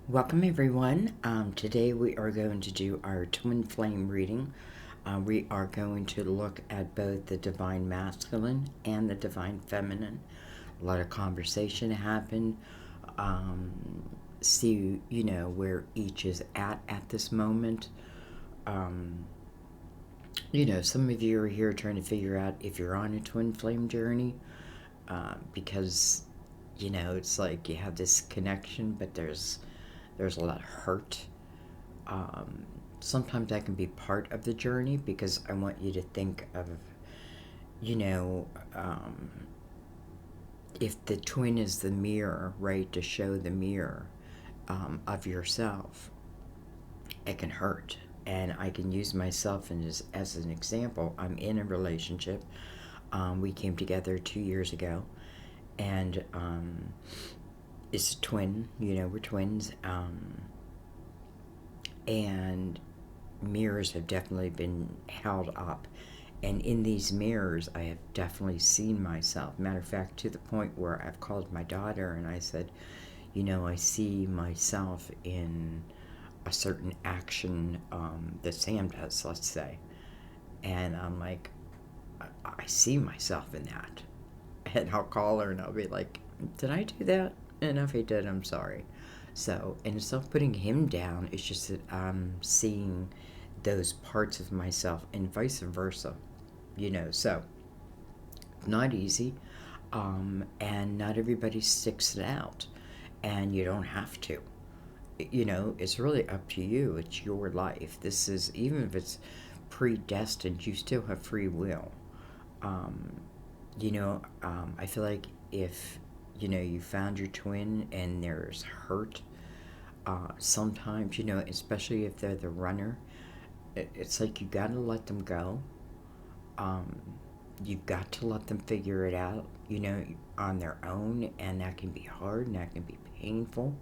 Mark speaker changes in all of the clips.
Speaker 1: Welcome everyone. Today we are going to do our twin flame reading. We are going to look at both the divine masculine and the divine feminine. A lot of conversation happened. See, where each is at this moment. Some of you are here trying to figure out if you're on a twin flame journey, because it's like you have this connection, but there's a lot of hurt. Sometimes that can be part of the journey because I want you to think of, you know, um, if the twin is the mirror, right, to show the mirror of yourself, it can hurt. And I can use myself as an example. I'm in a relationship. We came together 2 years ago, and it's a twin. We're twins. And mirrors have definitely been held up. And in these mirrors, I have definitely seen myself. Matter of fact, to the point where I've called my daughter and I said, I see myself in a certain action that Sam does, let's say. And I'm like, I see myself in that. And I'll call her and I'll be like, did I do that? And if I did, I'm sorry. So, and instead of putting him down, it's just that I'm seeing those parts of myself and vice versa, So, not easy, and not everybody sticks it out, and you don't have to. It's really up to you. It's your life. This is, even if it's predestined, you still have free will. Um, I feel like if, you found your twin and there's hurt, sometimes, especially if they're the runner, it's like you got to let them go. Um, you've got to let them figure it out, on their own, and that can be hard and that can be painful.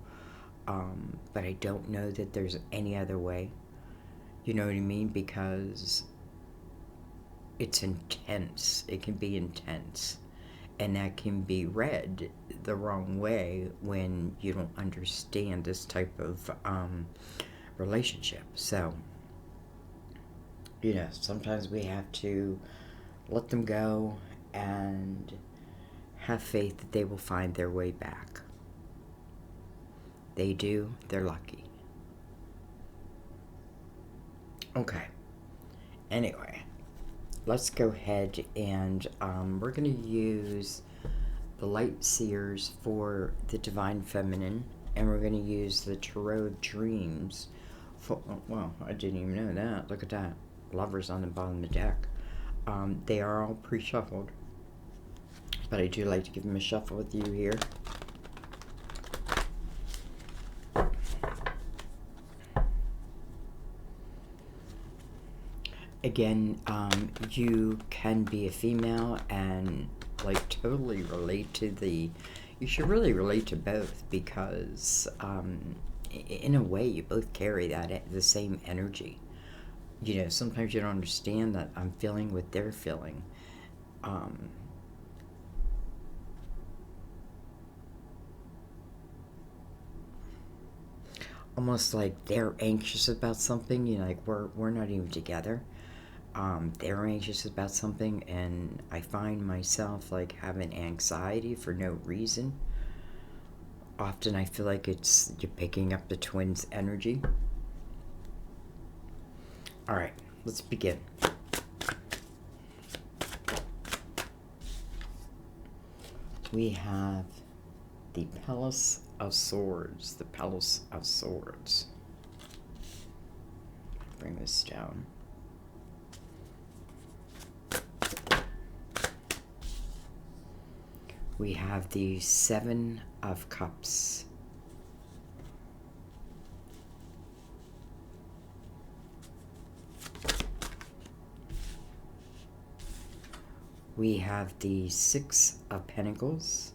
Speaker 1: But I don't know that there's any other way. You know what I mean? Because it's intense. It can be intense. And that can be read the wrong way when you don't understand this type of relationship. So, sometimes we have to let them go and have faith that they will find their way back. They do, they're lucky. Okay. Anyway, let's go ahead and we're going to use the light seers for the divine feminine, and we're going to use the tarot dreams for, well, I didn't even know that. Look at that. Lovers on the bottom of the deck. They are all pre-shuffled, but I do like to give them a shuffle with you here. Again, you can be a female and like totally relate to you should really relate to both, because in a way you both carry the same energy. Sometimes you don't understand that I'm feeling what they're feeling. Almost like they're anxious about something, like we're not even together. They're anxious about something, and I find myself like having anxiety for no reason. Often I feel like you're picking up the twins' energy. All right, let's begin. We have the Palace of Swords. The Palace of Swords. Bring this down. We have the Seven of Cups. We have the Six of Pentacles.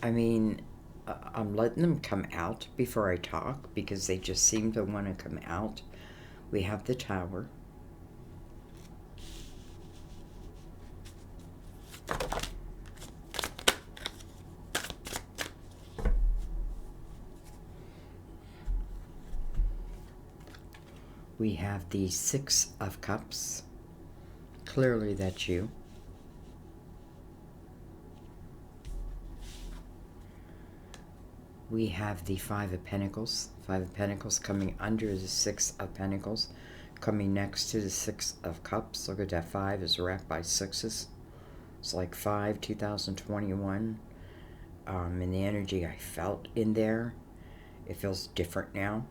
Speaker 1: I mean, I'm letting them come out before I talk because they just seem to want to come out. We have the Tower. We have the Six of Cups. Clearly that's you. We have the Five of Pentacles. Five of Pentacles coming under the Six of Pentacles, coming next to the Six of Cups. Look at that, 5 is wrapped by sixes. It's like 5, 2021. And the energy I felt in there, it feels different now.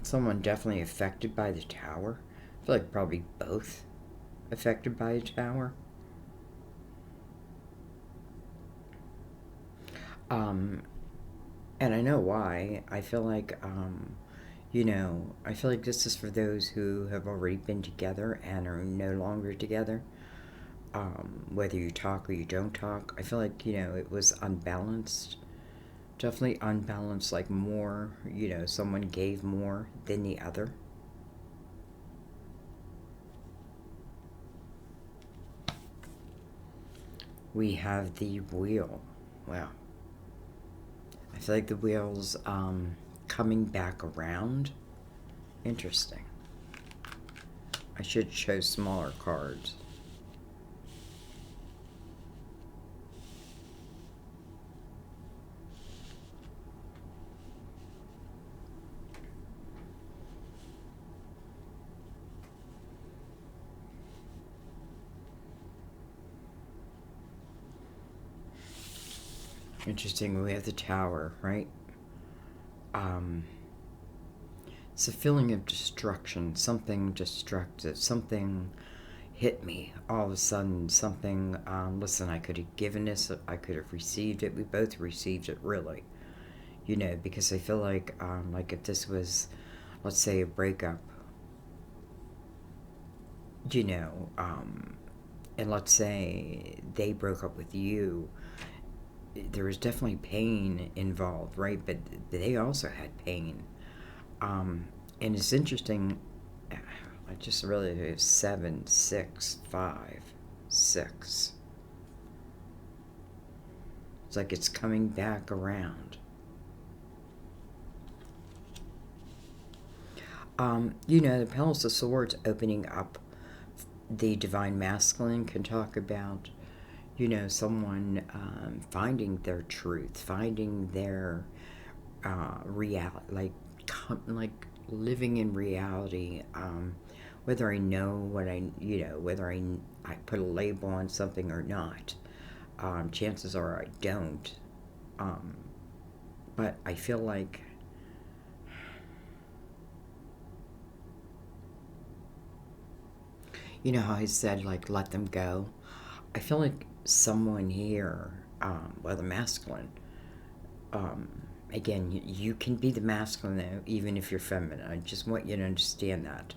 Speaker 1: Someone definitely affected by the Tower. I feel like probably both affected by the Tower. And I know why. I feel like, I feel like this is for those who have already been together and are no longer together. Whether you talk or you don't talk, I feel like, it was unbalanced. Definitely unbalanced, like more, someone gave more than the other. We have the Wheel. Wow. I feel like the Wheel's coming back around. Interesting. I should show smaller cards. Interesting, we have the Tower, right? It's a feeling of destruction. Something destructive. Something hit me all of a sudden. Something, listen, I could have given this. I could have received it. We both received it, really. Because I feel like if this was, let's say, a breakup, and let's say they broke up with you, there was definitely pain involved, right? But they also had pain. And it's interesting, I just really have 7, 6, 5, 6. It's like it's coming back around. The Palace of Swords opening up the Divine Masculine can talk about, someone finding their truth, finding their reality, like living in reality. Whether I know what whether I put a label on something or not. Chances are I don't. But I feel like how I said, like, let them go. I feel like someone here, the masculine, again, you can be the masculine though, even if you're feminine. I just want you to understand that,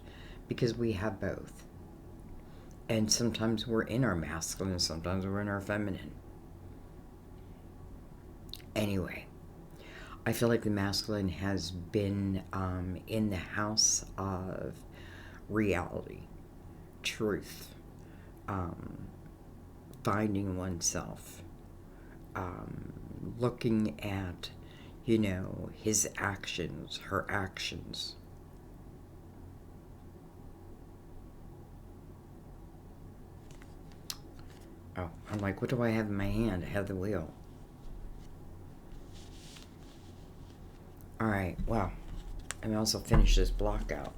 Speaker 1: because we have both. And sometimes we're in our masculine, sometimes we're in our feminine. Anyway, I feel like the masculine has been in the house of reality, truth, finding oneself, looking at, his actions, her actions. Oh, I'm like, what do I have in my hand? I have the Wheel. Alright, well, I'm also finish this block out.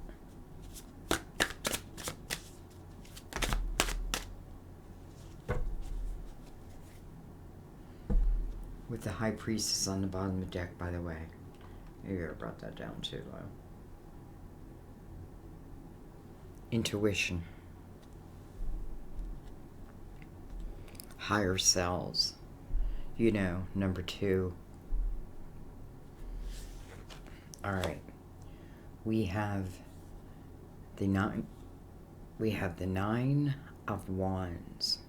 Speaker 1: With the High Priestess on the bottom of the deck, by the way. Maybe I brought that down too low. Intuition. Higher selves. Number 2. Alright. We have the 9. We have the 9 of Wands.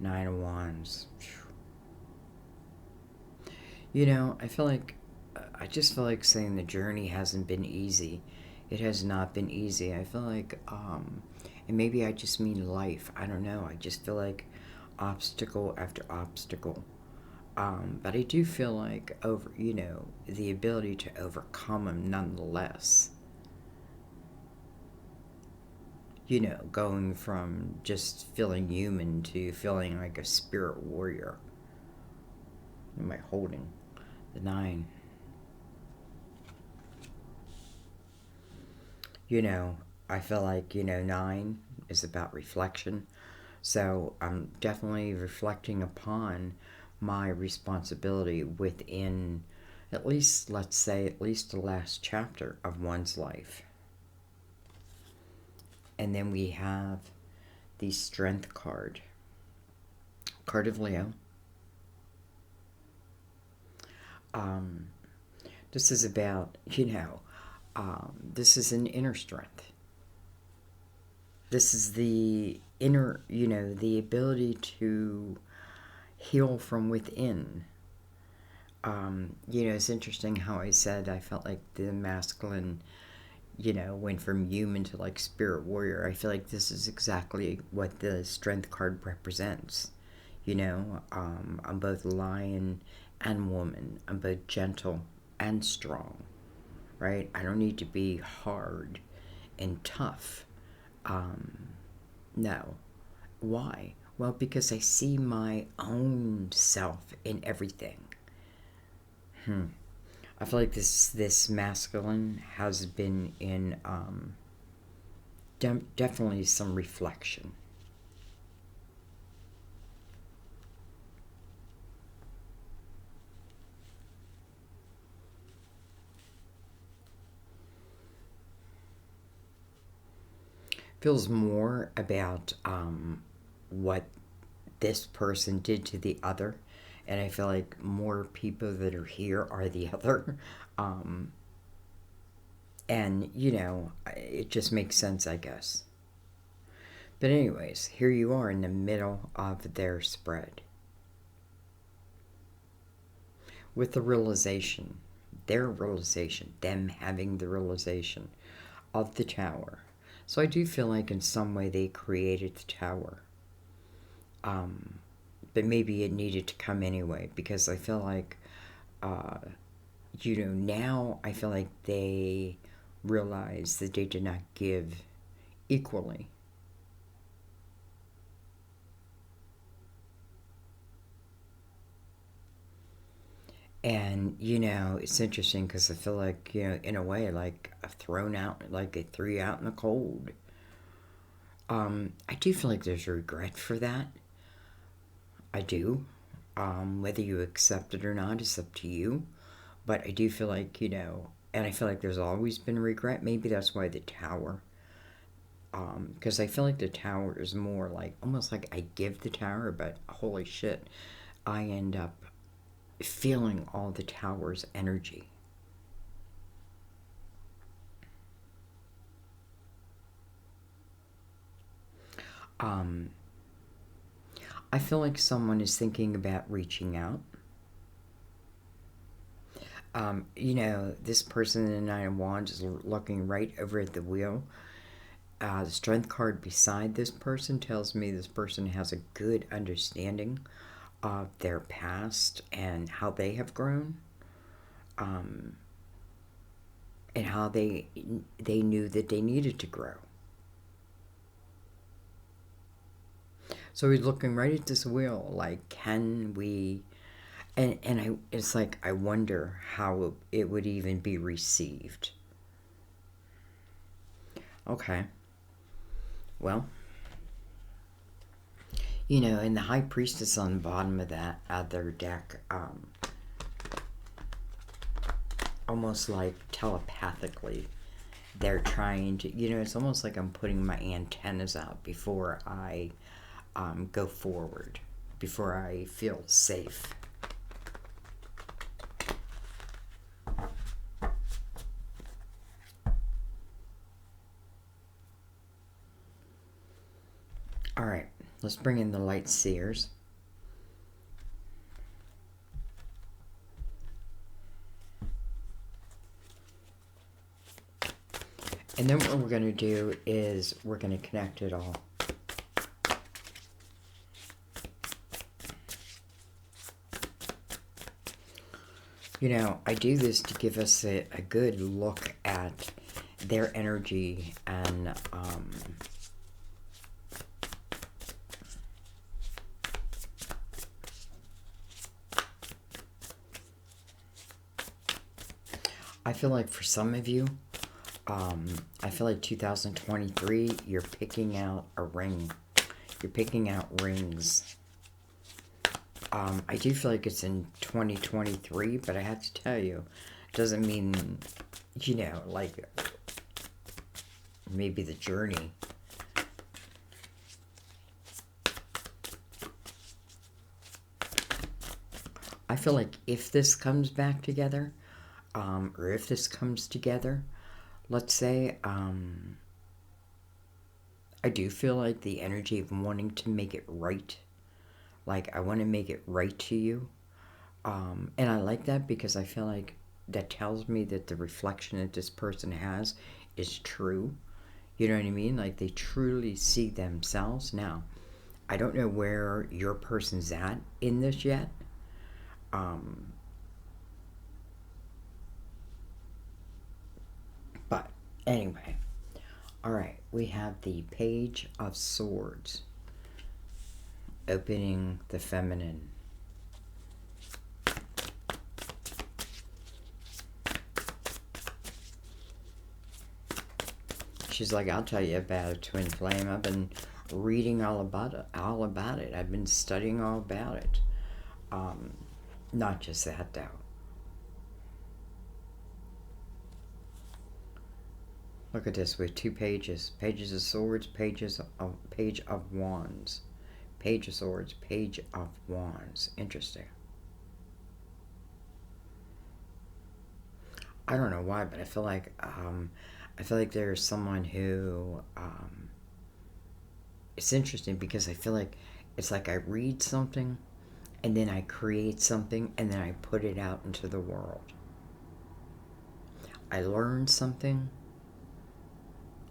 Speaker 1: 9 of Wands. I just feel like saying the journey hasn't been easy. It has not been easy. I feel like, and maybe I just mean life. I don't know. I just feel like obstacle after obstacle. But I do feel like the ability to overcome them nonetheless. Going from just feeling human to feeling like a spirit warrior. What am I holding? The 9. I feel like, 9 is about reflection. So I'm definitely reflecting upon my responsibility within at least, let's say, at least the last chapter of one's life. And then we have the Strength card. Card of Leo. This is about, this is an inner strength. This is the inner, the ability to heal from within. It's interesting how I said I felt like the masculine, went from human to like spirit warrior. I feel like this is exactly what the Strength card represents. I'm both lion and woman. I'm both gentle and strong, right? I don't need to be hard and tough. No. Why? Well, because I see my own self in everything. I feel like this masculine has been in definitely some reflection. Feels more about what this person did to the other, and I feel like more people that are here are the other. And it just makes sense, I guess. But anyways, here you are in the middle of their spread with the realization, their realization, them having the realization of the Tower. So I do feel like in some way they created the Tower. But maybe it needed to come anyway, because I feel like, now I feel like they realize that they did not give equally. And, it's interesting because I feel like, in a way, like I've thrown out, like they threw you out in the cold. I do feel like there's regret for that. I do. Whether you accept it or not is up to you. But I do feel like, and I feel like there's always been regret. Maybe that's why the Tower. Because I feel like the Tower is more like, almost like I give the Tower, but holy shit, I end up feeling all the Tower's energy. I feel like someone is thinking about reaching out. This person in the Nine of Wands is looking right over at the wheel. The Strength card beside this person tells me this person has a good understanding of their past and how they have grown, and how they knew that they needed to grow. So he's looking right at this wheel, like, can we? And it's like I wonder how it would even be received. Okay. Well, and the High Priestess on the bottom of that other deck, almost like telepathically, they're trying to, it's almost like I'm putting my antennas out before I go forward, before I feel safe. All right, let's bring in the Light Seers. And then what we're going to do is we're going to connect it all. You know, I do this to give us a good look at their energy and I feel like for some of you, I feel like 2023, you're picking out a ring. You're picking out rings. I do feel like it's in 2023, but I have to tell you, it doesn't mean, you know, like maybe the journey. I feel like if this comes back together, or if this comes together, let's say, I do feel like the energy of wanting to make it right. Like, I want to make it right to you. And I like that because I feel like that tells me that the reflection that this person has is true. You know what I mean? Like, they truly see themselves. Now, I don't know where your person's at in this yet. Um, but anyway, all right, we have the Page of Swords opening the feminine. She's like, I'll tell you about a twin flame. I've been reading all about it. I've been studying all about it. Not just that, though. Look at this with two pages. Pages of Swords, Page of Wands. Page of Swords, Page of Wands. Interesting. I don't know why, but I feel like there's someone who it's interesting because I feel like it's like I read something and then I create something and then I put it out into the world. I learn something,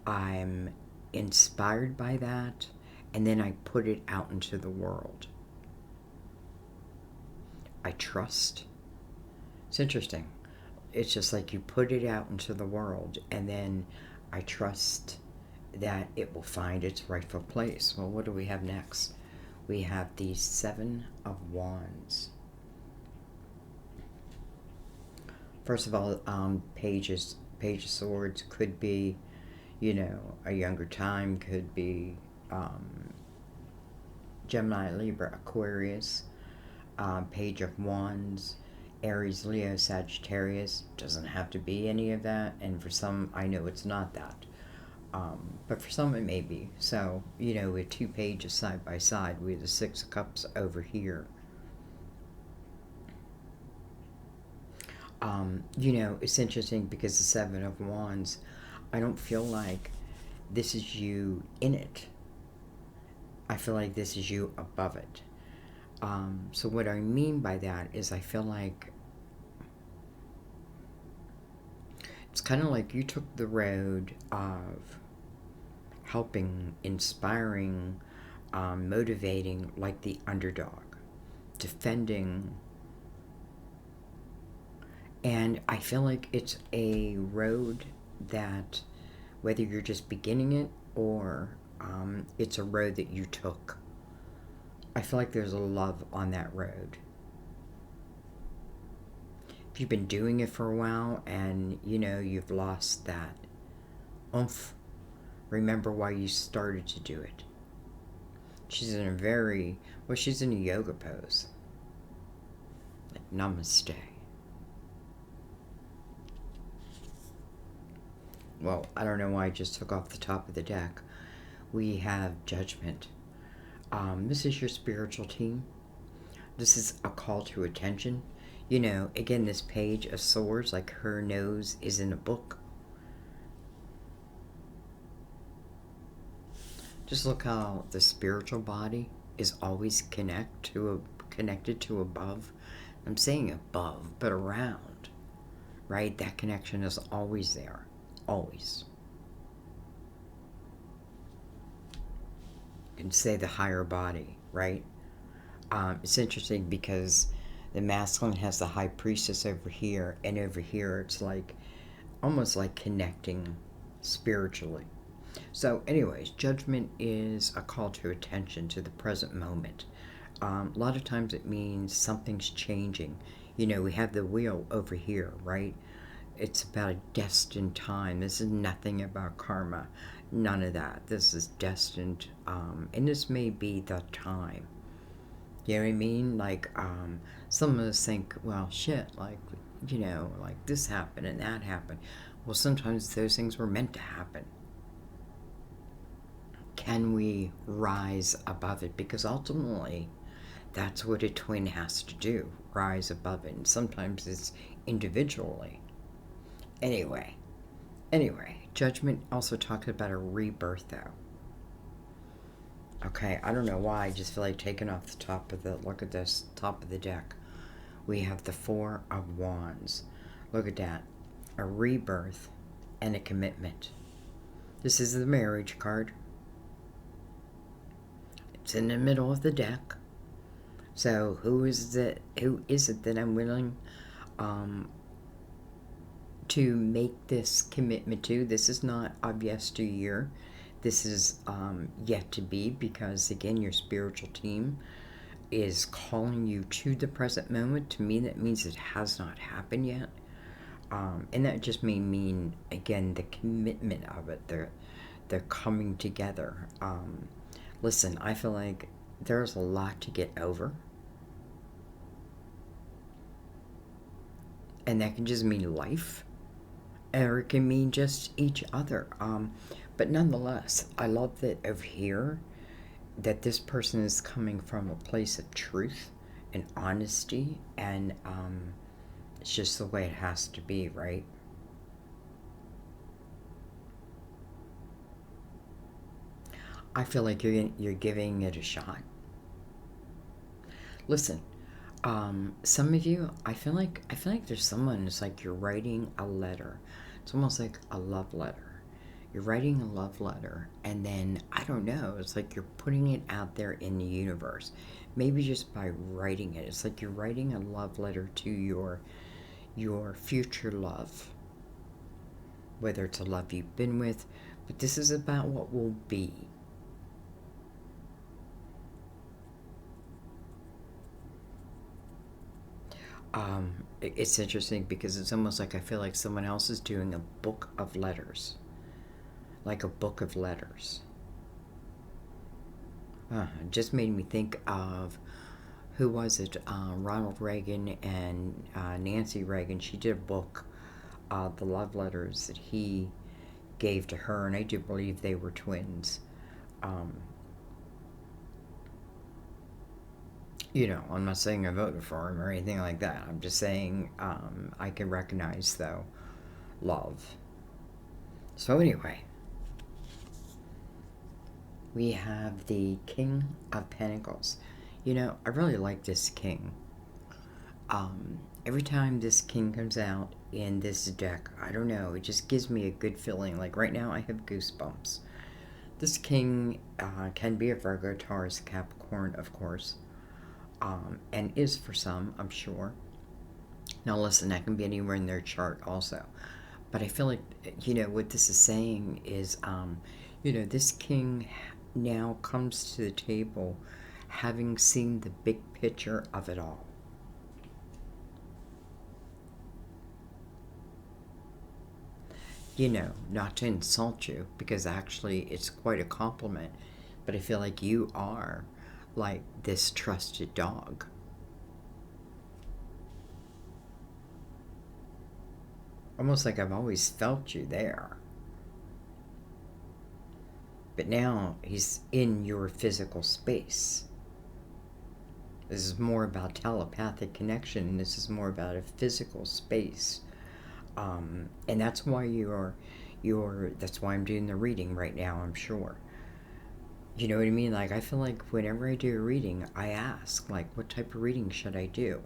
Speaker 1: I'm inspired by that, and then I put it out into the world. I trust. It's interesting. It's just like you put it out into the world, and then I trust that it will find its rightful place. Well, what do we have next? We have the Seven of Wands. First of all, Page of Swords could be, you know, a younger time, could be Gemini, Libra, Aquarius. Page of Wands, Aries, Leo, Sagittarius. Doesn't have to be any of that, and for some, I know it's not that. But for some, it may be. So, you know, with two pages side by side, we have the Six of Cups over here. You know, it's interesting because the Seven of Wands, I don't feel like this is you in it. I feel like this is you above it. So what I mean by that is I feel like it's kind of like you took the road of helping, inspiring, motivating, like the underdog, defending. And I feel like it's a road that, whether you're just beginning it or it's a road that you took, I feel like there's a love on that road. If you've been doing it for a while and, you know, you've lost that oomph, remember why you started to do it. She's in she's in a yoga pose. Like, namaste. Well, I don't know why I just took off the top of the deck. We have Judgment. This is your spiritual team. This is a call to attention. You know, again, this Page of Swords, like her nose is in a book. Just look how the spiritual body is always connected to above. I'm saying above, but around, right? That connection is always there. Always. You can say the higher body, right? It's interesting because The masculine has the high priestess over here, and over here it's like almost like connecting spiritually. So, anyways, judgment is a call to attention to the present moment. A lot of times it means something's changing. We have the wheel over here, right? It's about a destined time. This is nothing about karma. None of that. This is destined, and this may be the time. You know what I mean? Like, some of us think, well, shit, like, like this happened and that happened. Well, sometimes those things were meant to happen. Can we rise above it? Because ultimately, that's what a twin has to do, rise above it. And sometimes it's individually. Anyway, judgment also talks about a rebirth, though. Okay, I don't know why, I just feel like taking off the top of the, look at this, top of the deck. We have the Four of Wands. Look at that. A rebirth and a commitment. This is the marriage card. It's in the middle of the deck. So who is it that I'm willing to make this commitment to? This is not of yesteryear. This is yet to be, because again, your spiritual team is calling you to the present moment. To me, that means it has not happened yet. And that just may mean, again, the commitment of it. They're coming together. Listen, I feel like there's a lot to get over. And that can just mean life. Or it can mean just each other. But nonetheless, I love that over here, that this person is coming from a place of truth and honesty, and it's just the way it has to be, right? I feel like you're giving it a shot. Listen, some of you, I feel like there's someone. It's like you're writing a letter. It's almost like a love letter. You're writing a love letter, and then, I don't know, it's like you're putting it out there in the universe. Maybe just by writing it. It's like you're writing a love letter to your future love. Whether it's a love you've been with, but this is about what will be. It's interesting because it's almost like I feel like someone else is doing a book of letters. Like a book of letters. It just made me think of, who was it? Ronald Reagan and Nancy Reagan. She did a book, the love letters that he gave to her, and I do believe they were twins. I'm not saying I voted for him or anything like that. I'm just saying I can recognize, though, love. So anyway, we have the King of Pentacles. I really like this king. Every time this king comes out in this deck, I don't know, it just gives me a good feeling. Like right now, I have goosebumps. This king can be a Virgo, Taurus, Capricorn, of course, and is for some, I'm sure. Now listen, that can be anywhere in their chart also. But I feel like, what this is saying is, this king now comes to the table having seen the big picture of it all. Not to insult you, because actually it's quite a compliment, but I feel like you are like this trusted dog. Almost like I've always felt you there. But now he's in your physical space. This is more about telepathic connection. This is more about a physical space. And that's why that's why I'm doing the reading right now, I'm sure. You know what I mean? Like, I feel like whenever I do a reading, I ask, like, what type of reading should I do?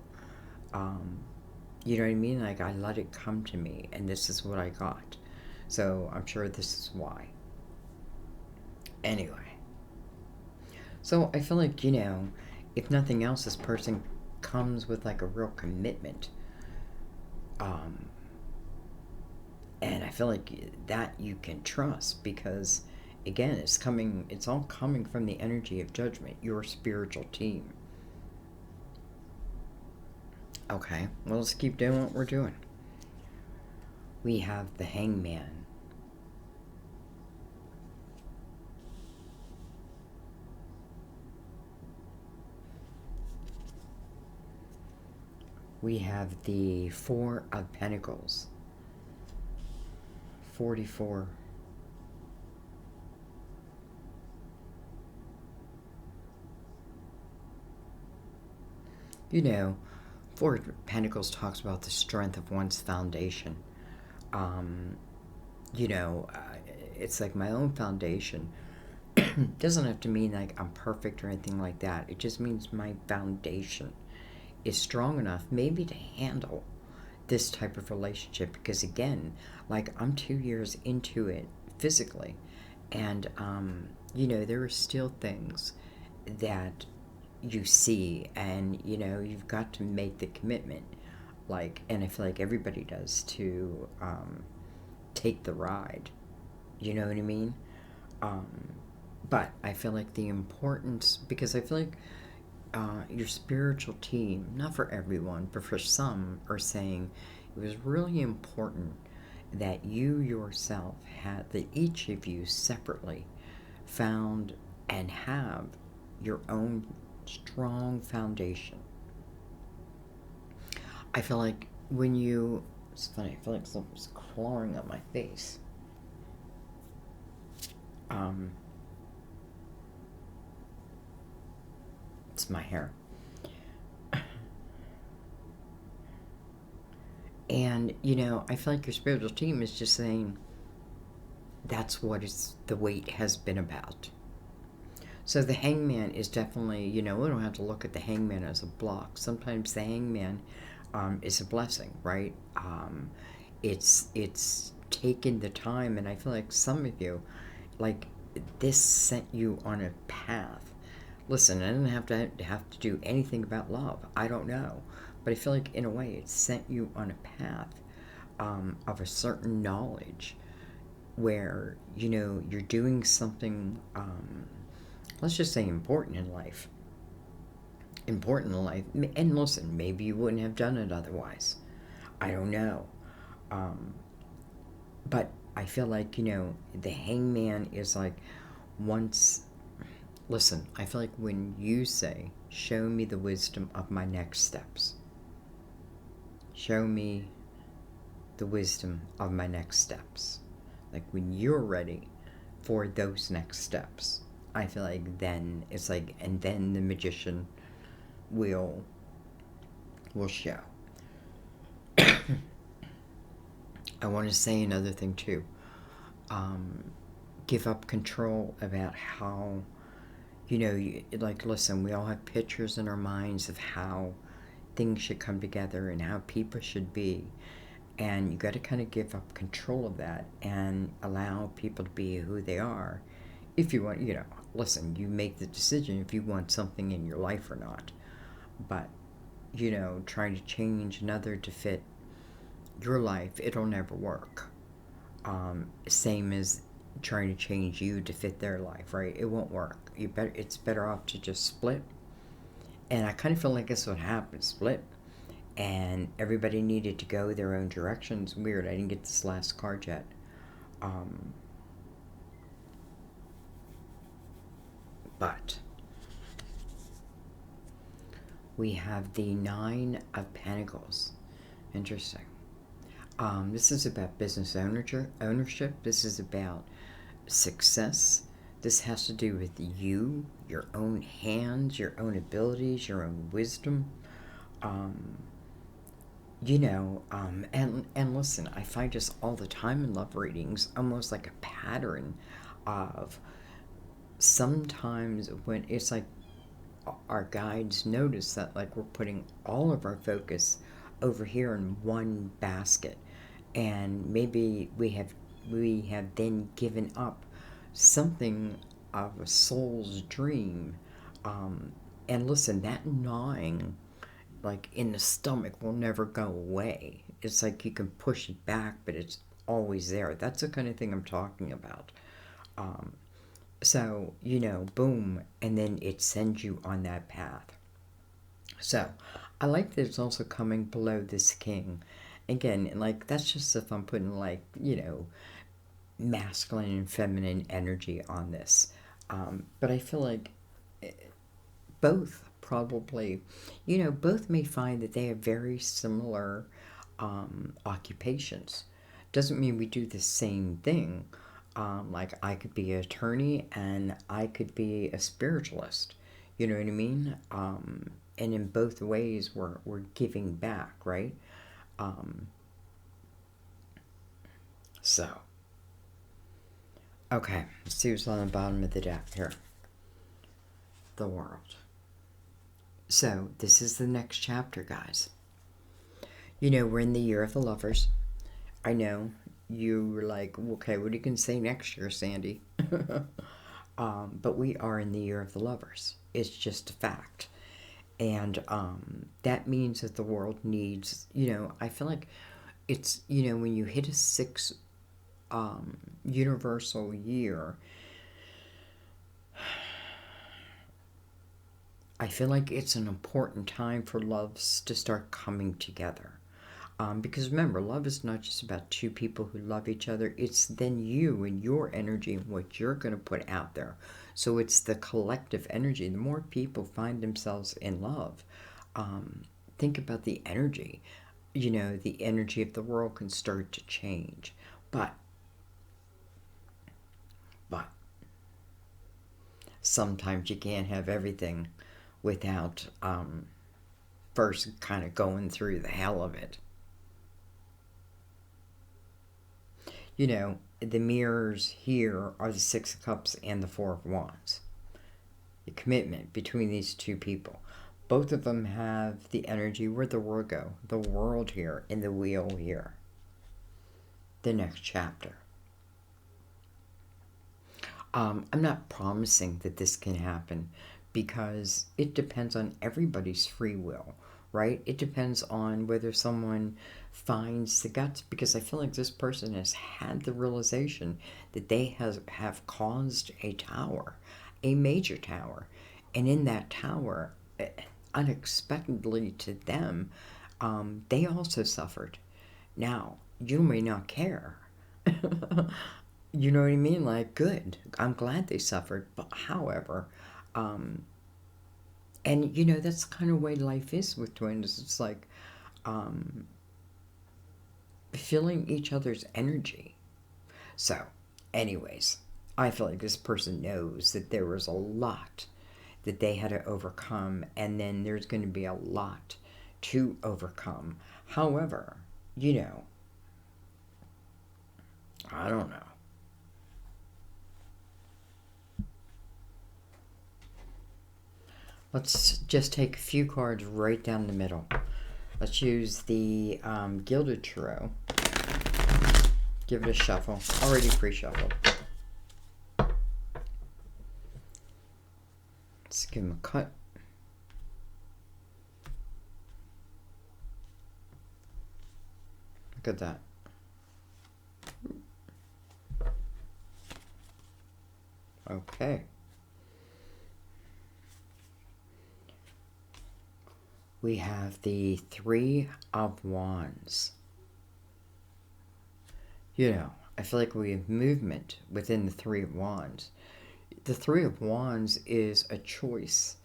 Speaker 1: You know what I mean? Like, I let it come to me, and this is what I got. So I'm sure this is why. Anyway. So I feel like, if nothing else, this person comes with like a real commitment. Um, and I feel like that you can trust because, again, it's all coming from the energy of judgment, your spiritual team. Okay, well, let's keep doing what we're doing. We have the Hangman. We have the Four of Pentacles. 44. You know, Four of Pentacles talks about the strength of one's foundation. Um, you know, it's like my own foundation. Doesn't have to mean like I'm perfect or anything like that. It just means my foundation is strong enough maybe to handle this type of relationship because, again, like I'm 2 years into it physically, and you know, there are still things that you see, and you know, you've got to make the commitment, like, and I feel like everybody does, to take the ride, you know what I mean? um, but I feel like the importance, because I feel like your spiritual team, not for everyone, but for some, are saying it was really important that you yourself had, that each of you separately found and have your own strong foundation. I feel like when you, it's funny, I feel like something's clawing up my face. Um, it's my hair. And, you know, I feel like your spiritual team is just saying that's what the weight has been about. So the hangman is definitely, you know, we don't have to look at the hangman as a block. Sometimes the hangman is a blessing, right? It's taken the time, and I feel like some of you, like, this sent you on a path. Listen, I didn't have to do anything about love. I don't know, but I feel like in a way it sent you on a path of a certain knowledge where, you know, you're doing something, let's just say, important in life. Important in life. And listen, maybe you wouldn't have done it otherwise. I don't know. Um, but I feel like, you know, the hangman is like, once, listen, I feel like when you say, show me the wisdom of my next steps, show me the wisdom of my next steps. Like when you're ready for those next steps, I feel like then it's like, and then the magician will show. I want to say another thing too. Give up control about how, you know, like, listen, we all have pictures in our minds of how things should come together and how people should be. And you got to kind of give up control of that and allow people to be who they are. If you want, you know, listen, you make the decision if you want something in your life or not. But, you know, trying to change another to fit your life, it'll never work. Same as trying to change you to fit their life, right? It won't work. It's better off to just split. And I kind of feel like that's what happened, split. And everybody needed to go their own directions. Weird, I didn't get this last card yet. But we have the Nine of Pentacles. Interesting. This is about business ownership. This is about success. This has to do with you, your own hands, your own abilities, your own wisdom. You know, and listen, I find just all the time in love readings almost like a pattern of, sometimes when it's like our guides notice that, like, we're putting all of our focus over here in one basket, and maybe we have then given up something of a soul's dream. And listen, that gnawing like in the stomach will never go away. It's like you can push it back, but it's always there. That's the kind of thing I'm talking about. Um, so, boom, and then it sends you on that path. So, I like that it's also coming below this king. Again, like, that's just if I'm putting, like, masculine and feminine energy on this. But I feel like both probably, both may find that they have very similar occupations. Doesn't mean we do the same thing. Like I could be an attorney and I could be a spiritualist. You know what I mean? And in both ways, we're giving back, right? Um, so, okay, let's see what's on the bottom of the deck here. The world. So, this is the next chapter, guys. We're in the year of the lovers. I know you were like, okay, what are you going to say next year, Sandy? But we are in the year of the lovers. It's just a fact. And that means that the world needs, I feel like it's, when you hit a 6 universal year, I feel like it's an important time for loves to start coming together. Because remember, love is not just about two people who love each other. It's then you and your energy and what you're going to put out there. So it's the collective energy. The more people find themselves in love, think about the energy. The energy of the world can start to change. But sometimes you can't have everything without first kind of going through the hell of it. The mirrors here are the 6 of Cups and the 4 of Wands. The commitment between these two people. Both of them have the energy. Where'd the world go? The world here and the wheel here. The next chapter. I'm not promising that this can happen because it depends on everybody's free will, right? It depends on whether someone finds the guts, because I feel like this person has had the realization that they have caused a tower, a major tower, and in that tower, unexpectedly to them, they also suffered. Now, you may not care. You know what I mean? Like, good. I'm glad they suffered. But however, and that's the kind of way life is with twins. It's like feeling each other's energy. So, anyways, I feel like this person knows that there was a lot that they had to overcome, and then there's going to be a lot to overcome. However, I don't know. Let's just take a few cards right down the middle. Let's use the Gilded Tarot. Give it a shuffle. Already pre-shuffled. Let's give him a cut. Look at that. Okay. We have the 3 of Wands. I feel like we have movement within the 3 of Wands. The 3 of Wands is a choice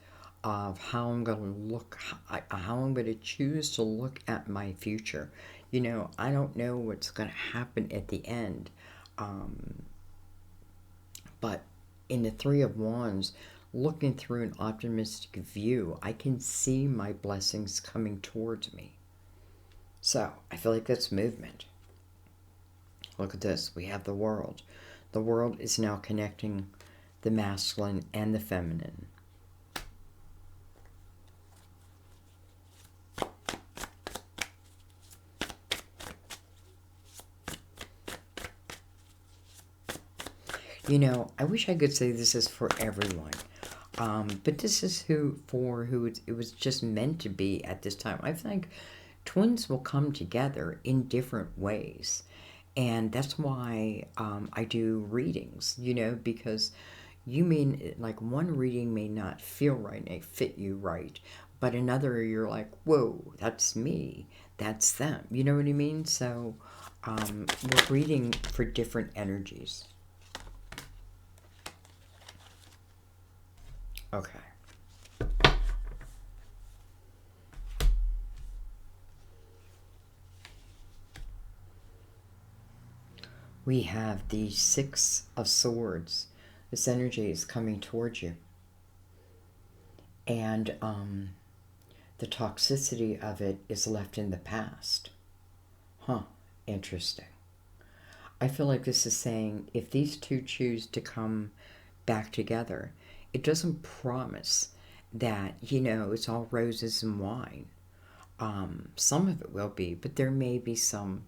Speaker 1: of how I'm going to look, how I'm going to choose to look at my future. I don't know what's going to happen at the end. But in the 3 of Wands, looking through an optimistic view, I can see my blessings coming towards me. So, I feel like that's movement. Look at this. We have the world. The world is now connecting the masculine and the feminine. I wish I could say this is for everyone. But this is who it was just meant to be at this time. I think twins will come together in different ways. And that's why I do readings, because you mean like one reading may not feel right and fit you right, but another you're like, whoa, that's me, that's them. You know what I mean? So we're reading for different energies. Okay. We have the Six of Swords. This energy is coming towards you. And the toxicity of it is left in the past. Huh, interesting. I feel like this is saying if these two choose to come back together, it doesn't promise that, it's all roses and wine. Some of it will be, but there may be some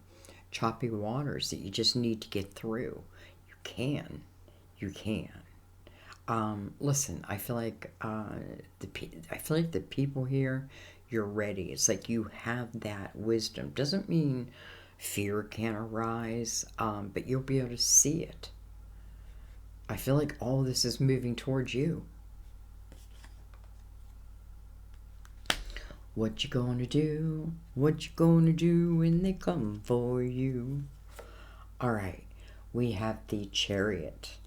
Speaker 1: choppy waters that you just need to get through. You can. You can. Listen, I feel like the people here, you're ready. It's like you have that wisdom. Doesn't mean fear can't arise, but you'll be able to see it. I feel like all this is moving towards you. What you gonna do? What you gonna do when they come for you? All right, we have the Chariot.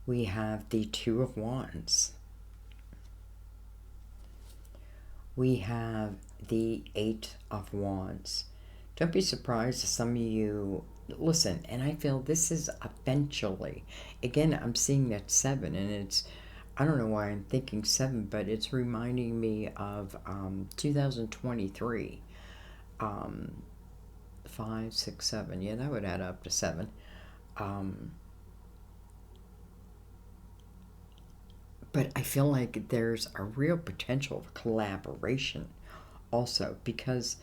Speaker 1: We have the Two of Wands. We have the Eight of Wands. Don't be surprised if some of you listen, and I feel this is eventually, again, I'm seeing that seven, and it's, I don't know why I'm thinking seven, but it's reminding me of 2023. 5, 6, 7. Yeah, that would add up to seven. But I feel like there's a real potential of collaboration also because,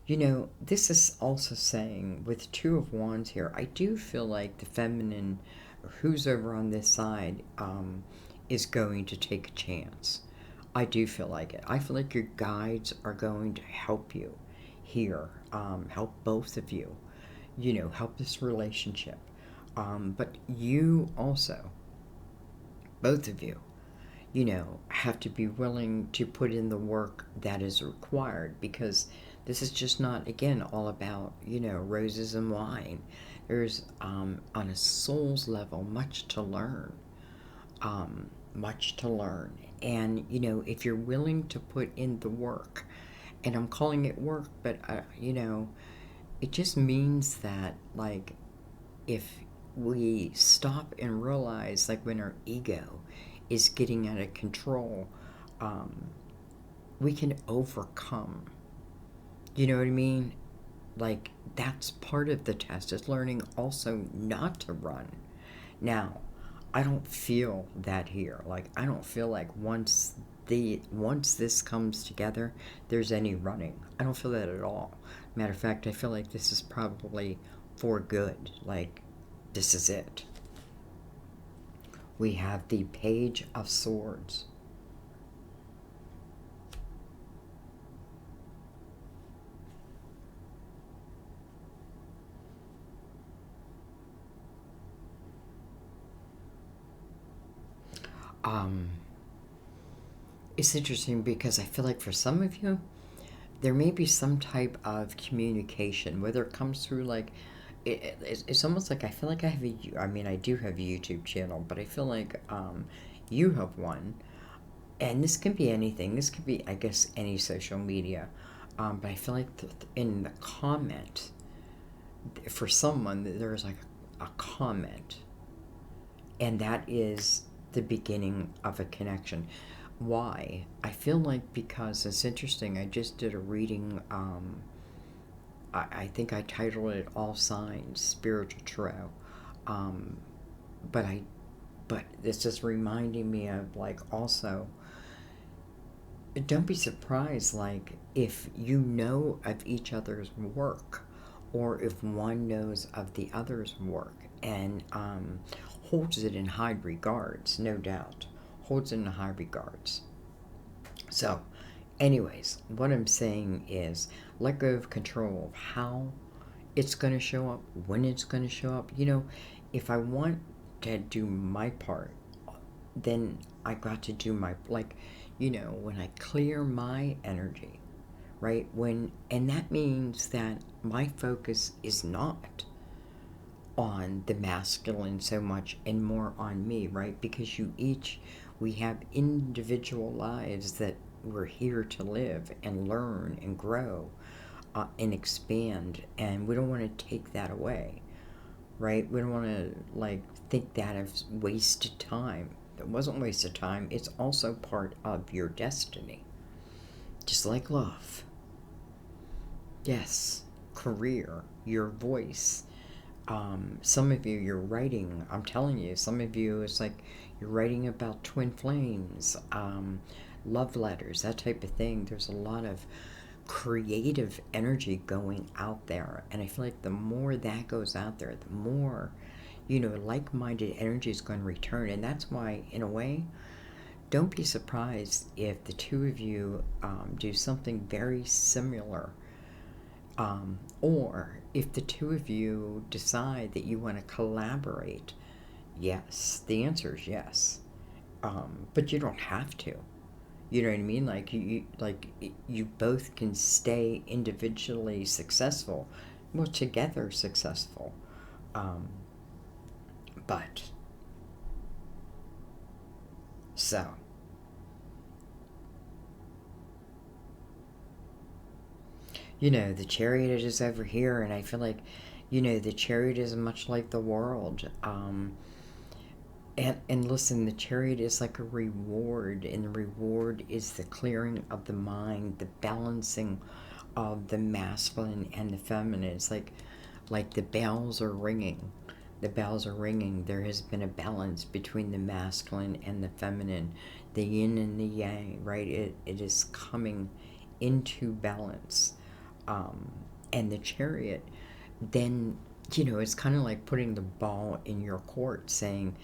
Speaker 1: this is also saying with Two of Wands here, I do feel like the feminine, or who's over on this side, is going to take a chance. I do feel like it. I feel like your guides are going to help you here, help both of you, help this relationship. But you also, both of you, have to be willing to put in the work that is required because this is just not, again, all about, roses and wine. There's, on a soul's level, much to learn. Much to learn. And, if you're willing to put in the work, and I'm calling it work, but, it just means that, like, if we stop and realize, like, when our ego is getting out of control, we can overcome. You know what I mean? Like, that's part of the test, is learning also not to run. Now, I don't feel that here. Like, I don't feel like once this comes together, there's any running. I don't feel that at all. Matter of fact, I feel like this is probably for good. Like, this is it. We have the Page of Swords. It's interesting because I feel like for some of you, there may be some type of communication, whether it comes through like, it's almost like I feel like I do have a YouTube channel, but I feel like you have one. And this can be anything. This could be, I guess, any social media. But I feel like in the comment, for someone, there's like a comment. And that is the beginning of a connection. Why? I feel like because it's interesting. I just did a reading. I think I titled it "All Signs Spiritual Tarot," but this is reminding me of, like, also, don't be surprised, like, if you know of each other's work, or if one knows of the other's work, and holds it in high regards, no doubt. Holds it in high regards. So, anyways, what I'm saying is let go of control of how it's going to show up, when it's going to show up. If I want to do my part, then I got to do my, when I clear my energy, right? And that means that my focus is not on the masculine so much and more on me, right? Because we have individual lives that we're here to live and learn and grow and expand, and we don't want to take that away, right? We don't want to think that as wasted time. It wasn't wasted time. It's also part of your destiny, just like love. Yes, career, your voice. Some of you, you're writing. I'm telling you, some of you, it's like you're writing about twin flames, love letters, that type of thing. There's a lot of creative energy going out there, and I feel like the more that goes out there, the more like-minded energy is going to return. And that's why, in a way, don't be surprised if the two of you do something very similar, or if the two of you decide that you want to collaborate. Yes, the answer is yes, but you don't have to. You know what I mean? You both can stay individually successful, well, together successful. But so the chariot is over here, and I feel like the chariot is much like the world. And listen, the chariot is like a reward, and the reward is the clearing of the mind, the balancing of the masculine and the feminine. It's like the bells are ringing. The bells are ringing. There has been a balance between the masculine and the feminine, the yin and the yang, right? It is coming into balance. And the chariot, then, it's kind of like putting the ball in your court, saying,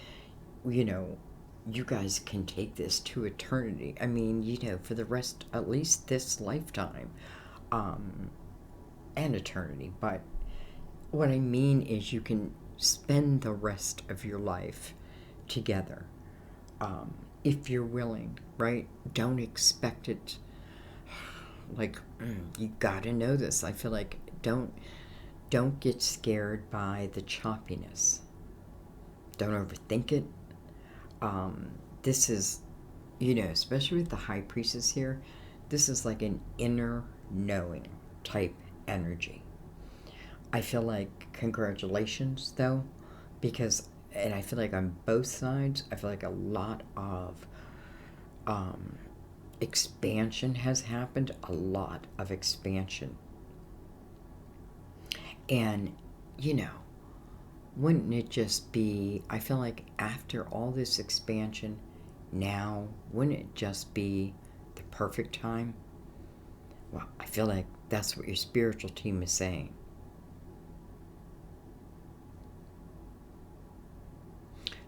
Speaker 1: you guys can take this to eternity. I mean, for the rest, at least this lifetime, and eternity. But what I mean is you can spend the rest of your life together, if you're willing, right? Don't expect it. You gotta know this. I feel like don't get scared by the choppiness. Don't overthink it. This is, especially with the high priestess here, this is like an inner knowing type energy. I feel like congratulations, though, and I feel like on both sides, I feel like a lot of expansion has happened, a lot of expansion. And, wouldn't it just be, I feel like after all this expansion, now, wouldn't it just be the perfect time? Well, I feel like that's what your spiritual team is saying.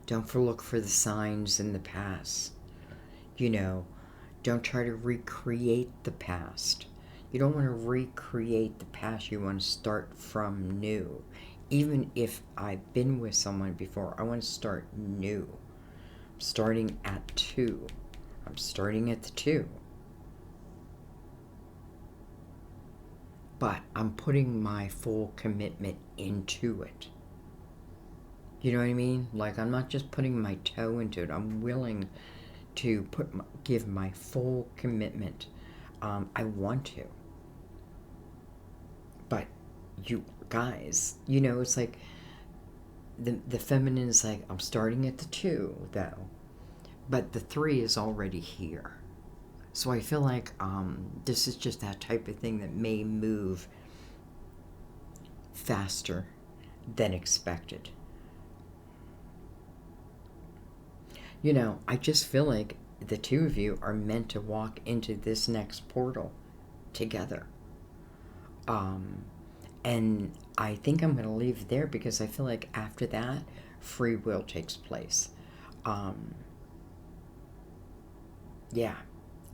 Speaker 1: Don't look for the signs in the past. Don't try to recreate the past. You don't want to recreate the past. You want to start from new. Even if I've been with someone before, I want to start new. I'm starting at 2. I'm starting at the 2. But I'm putting my full commitment into it. You know what I mean? I'm not just putting my toe into it. I'm willing to give my full commitment. I want to. But you guys, it's like the feminine is like, I'm starting at the 2, though. But the 3 is already here. So I feel like this is just that type of thing that may move faster than expected. I just feel like the two of you are meant to walk into this next portal together. And I think I'm going to leave it there because I feel like after that, free will takes place. Um, yeah,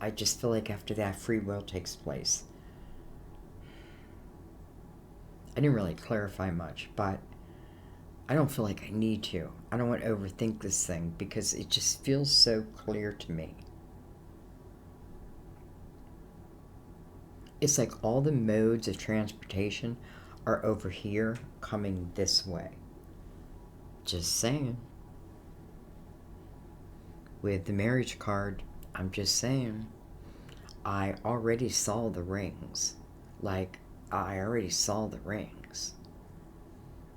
Speaker 1: I just feel like after that, free will takes place. I didn't really clarify much, but I don't feel like I need to. I don't want to overthink this thing because it just feels so clear to me. It's like all the modes of transportation are over here coming this way. Just saying. With the marriage card, I'm just saying. I already saw the rings. Like, I already saw the rings.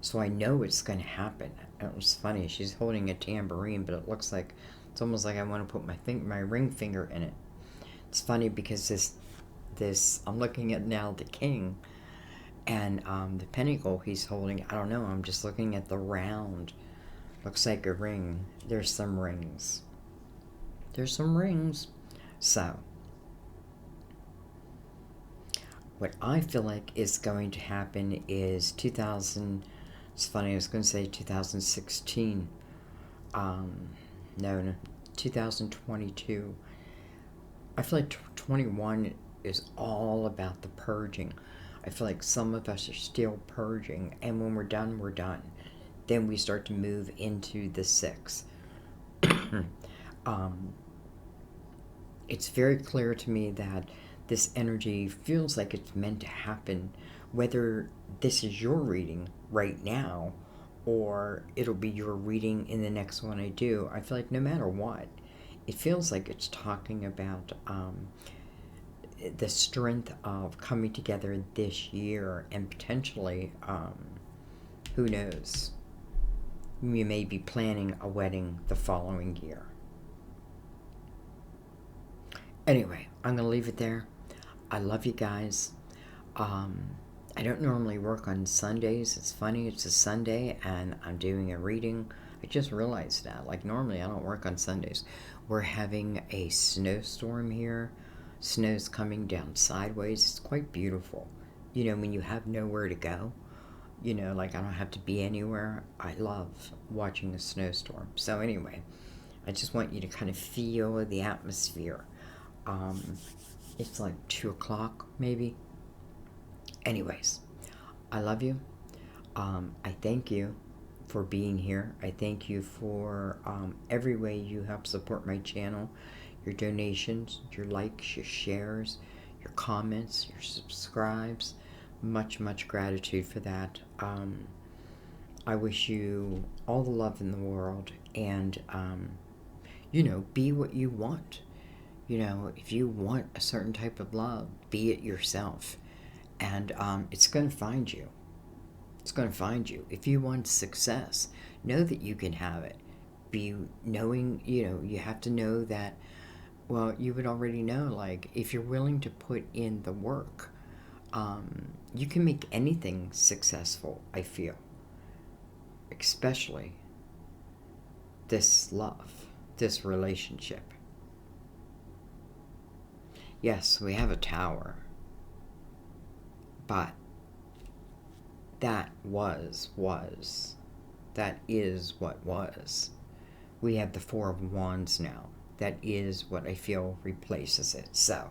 Speaker 1: So I know it's going to happen. It was funny. She's holding a tambourine, but it looks like it's almost like I want to put my ring finger in it. It's funny because this I'm looking at now the king, and the pentacle he's holding. I don't know. I'm just looking at the round. Looks like a ring. There's some rings. There's some rings. So what I feel like is going to happen is 2000. It's funny. I was going to say 2016. No, 2022. I feel like 21 is all about the purging. I feel like some of us are still purging, and when we're done, we're done. Then we start to move into the 6. um, it's very clear to me that this energy feels like it's meant to happen, whether this is your reading right now or it'll be your reading in the next one I do. I feel like no matter what, it feels like it's talking about the strength of coming together this year and potentially, who knows, you may be planning a wedding the following year. Anyway, I'm going to leave it there. I love you guys. I don't normally work on Sundays. It's funny, it's a Sunday and I'm doing a reading. I just realized that. Like, normally I don't work on Sundays. We're having a snowstorm here. Snow's coming down sideways. It's quite beautiful. You know, when you have nowhere to go, you know, like I don't have to be anywhere. I love watching a snowstorm. So anyway, I just want you to kind of feel the atmosphere. It's like 2 o'clock maybe. Anyways, I love you. I thank you for being here. I thank you for every way you help support my channel. Your donations, your likes, your shares, your comments, your subscribes. Much, much gratitude for that. I wish you all the love in the world and, you know, be what you want. You know, if you want a certain type of love, be it yourself. And it's going to find you. It's going to find you. If you want success, know that you can have it. Be knowing, you know, you have to know that, well, you would already know, like, if you're willing to put in the work, you can make anything successful, I feel. Especially this love, this relationship. Yes, we have a tower. But that was. That is what was. We have the 4 of Wands now. That is what I feel replaces it. So,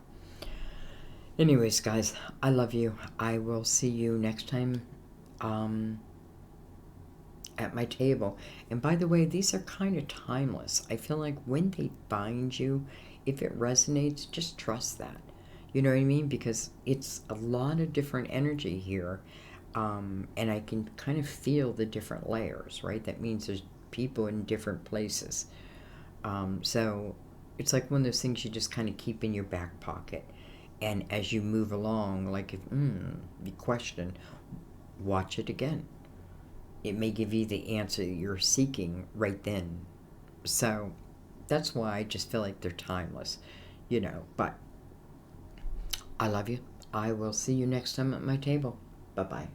Speaker 1: anyways, guys, I love you. I will see you next time at my table. And by the way, these are kind of timeless. I feel like when they find you, if it resonates, just trust that. You know what I mean? Because it's a lot of different energy here. And I can kind of feel the different layers, right? That means there's people in different places. So it's like one of those things you just kind of keep in your back pocket. And as you move along, like if you question, watch it again. It may give you the answer you're seeking right then. So that's why I just feel like they're timeless, you know. But I love you. I will see you next time at my table. Bye-bye.